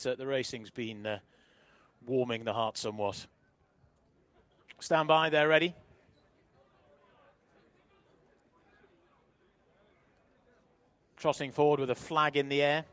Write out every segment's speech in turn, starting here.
the racing's been warming the heart somewhat. Stand by, they're ready. Trotting forward with a flag in the air.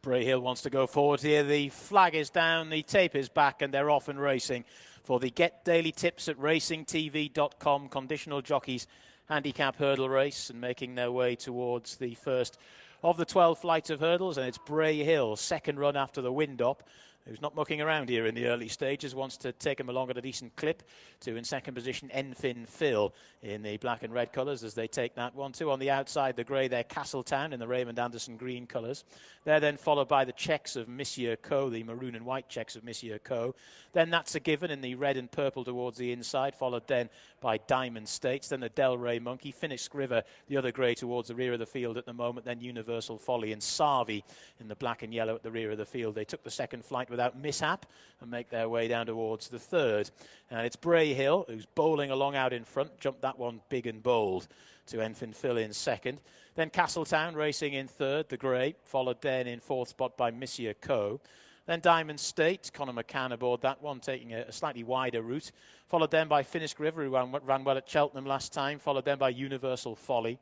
Bray Hill wants to go forward here. The flag is down, the tape is back, and they're off and racing for the Get Daily Tips at racingtv.com conditional jockeys handicap hurdle race, and making their way towards the first of the 12 flights of hurdles. And it's Bray Hill, second run after the wind up, who's not mucking around here in the early stages, wants to take him along at a decent clip. To in second position, Enfin Phil in the black and red colours as they take that one. Two on the outside, the grey there, Castletown in the Raymond Anderson green colours. They're then followed by the checks of Monsieur Co, the maroon and white checks of Monsieur Co. Then That's a Given in the red and purple towards the inside, followed then by Diamond States. Then the Delray Monkey, Finnish River, the other grey towards the rear of the field at the moment. Then Universal Folly and Sarvi in the black and yellow at the rear of the field. They took the second flight without mishap and make their way down towards the third. And it's Bray Hill who's bowling along out in front, jumped that one big and bold to Enfin Phil in second. Then Castletown racing in third, the grey, followed then in fourth spot by Monsieur Co. Then Diamond State, Conor McCann aboard that one, taking a slightly wider route. Followed then by Finnish River, who ran well at Cheltenham last time. Followed then by Universal Folly.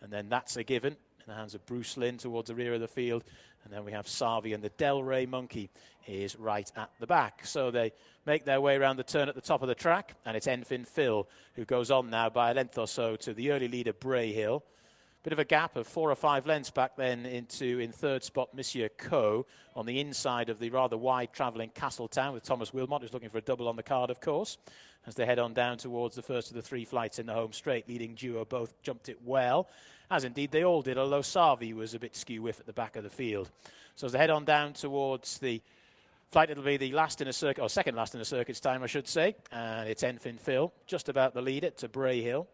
And then That's a Given in the hands of Bruce Lynn towards the rear of the field. And then we have Sarvi, and the Delray Monkey is right at the back. So they make their way around the turn at the top of the track, and it's Enfin Phil who goes on now by a length or so to the early leader Bray Hill. Bit of a gap of 4 or 5 lengths back then in third spot Monsieur Co on the inside of the rather wide travelling Castletown with Thomas Wilmot, who's looking for a double on the card, of course, as they head on down towards the first of the 3 flights in the home straight. Leading duo both jumped it well, as indeed they all did, although Sarvi was a bit skew-whiff at the back of the field. So as they head on down towards the flight, it'll be the last in a circuit, or second last in a circuit's time, I should say, and it's Enfin Phil, just about the leader to Bray Hill.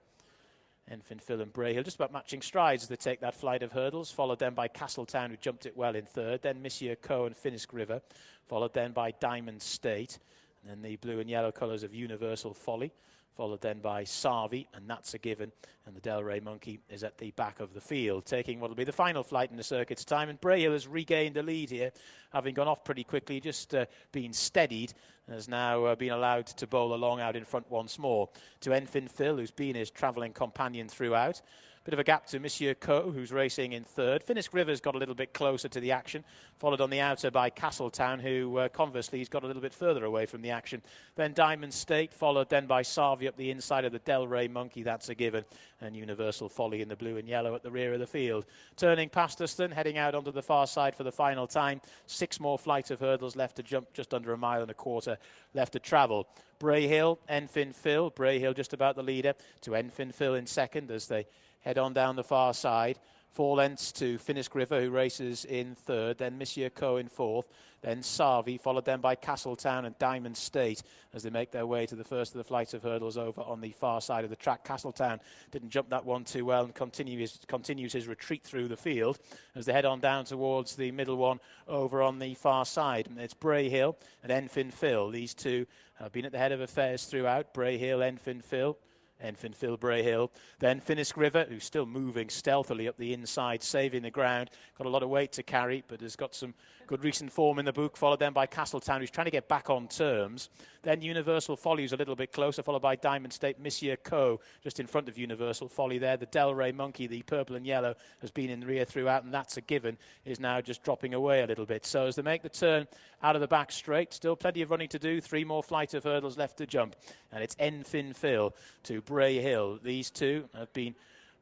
Enfin Phil and Bray Hill just about matching strides as they take that flight of hurdles, followed then by Castletown, who jumped it well in third, then Monsieur Co and Finnish River, followed then by Diamond State, and then the blue and yellow colours of Universal Folly, followed then by Sarvi, and That's a Given, and the Delray Monkey is at the back of the field, taking what will be the final flight in the circuit's time. And Bray Hill has regained the lead here, having gone off pretty quickly, just been steadied, and has now been allowed to bowl along out in front once more to Enfin Phil, who's been his travelling companion throughout. Bit of a gap to Monsieur Co, who's racing in third. Finnish River's got a little bit closer to the action, followed on the outer by Castletown, who conversely has got a little bit further away from the action. Then Diamond State, followed then by Sarvi up the inside of the Delray Monkey, That's a Given, and Universal Folly in the blue and yellow at the rear of the field. Turning past us then, heading out onto the far side for the final time. 6 more flights of hurdles left to jump, just under 1.25 miles left to travel. Bray Hill, Enfin Phil. Bray Hill just about the leader to Enfin Phil in second as they head on down the far side. 4 lengths to Finnish River, who races in third, then Monsieur Co in fourth, then Sarvi, followed then by Castletown and Diamond State as they make their way to the first of the flights of hurdles over on the far side of the track. Castletown didn't jump that one too well and continues his retreat through the field as they head on down towards the middle one over on the far side. And it's Bray Hill and Enfin Phil. These two have been at the head of affairs throughout. Bray Hill, Enfin Phil. Enfin Phil, Bray Hill. Then Finnish River, who's still moving stealthily up the inside, saving the ground. Got a lot of weight to carry, but has got some good recent form in the book, followed then by Castletown, who's trying to get back on terms. Then Universal Folly, who's a little bit closer, followed by Diamond State, Monsieur Co, just in front of Universal Folly there. The Delray Monkey, the purple and yellow, has been in the rear throughout, and That's a Given, is now just dropping away a little bit. So as they make the turn out of the back straight, still plenty of running to do, 3 more flights of hurdles left to jump. And it's Enfin Phil to Bray Hill. These two have been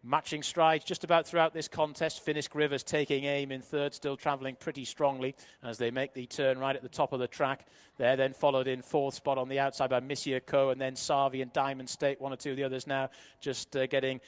matching strides just about throughout this contest. Finnish Rivers taking aim in third, still travelling pretty strongly as they make the turn right at the top of the track. They're then followed in fourth spot on the outside by Monsieur Co and then Sarvi and Diamond State. 1 or 2 of the others now just getting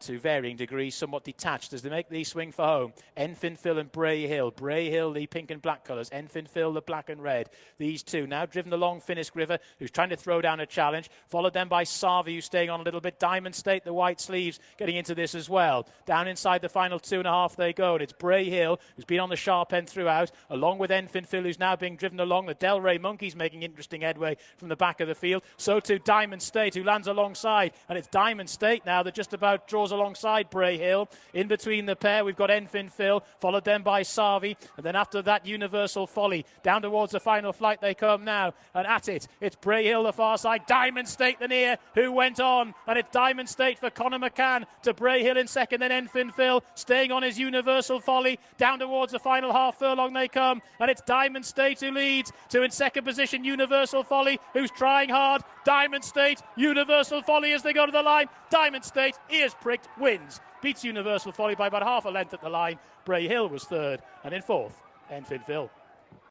to varying degrees, somewhat detached as they make the swing for home. Enfin Phil and Bray Hill. Bray Hill, the pink and black colours. Enfin Phil, the black and red. These two now driven along Finnish River, who's trying to throw down a challenge. Followed then by Sarvi, who's staying on a little bit. Diamond State, the white sleeves, getting into this this as well. Down inside the final 2.5 they go, and it's Bray Hill, who's been on the sharp end throughout, along with Enfin Phil, who's now being driven along. The Delray Monkeys making interesting headway from the back of the field. So too Diamond State, who lands alongside, and it's Diamond State now that just about draws alongside Bray Hill. In between the pair, we've got Enfin Phil, followed then by Sarvi, and then after that, Universal Folly. Down towards the final flight they come now, and at it, it's Bray Hill the far side, Diamond State the near, who went on, and it's Diamond State for Conor McCann to Bray Hill in second, then Enfin Phil staying on his Universal Folly. Down towards the final half furlong they come, and it's Diamond State who leads, to in second position Universal Folly, who's trying hard. Diamond State, Universal Folly as they go to the line. Diamond State, ears pricked, wins. Beats Universal Folly by about half a length at the line. Bray Hill was third, and in fourth, Enfin Phil.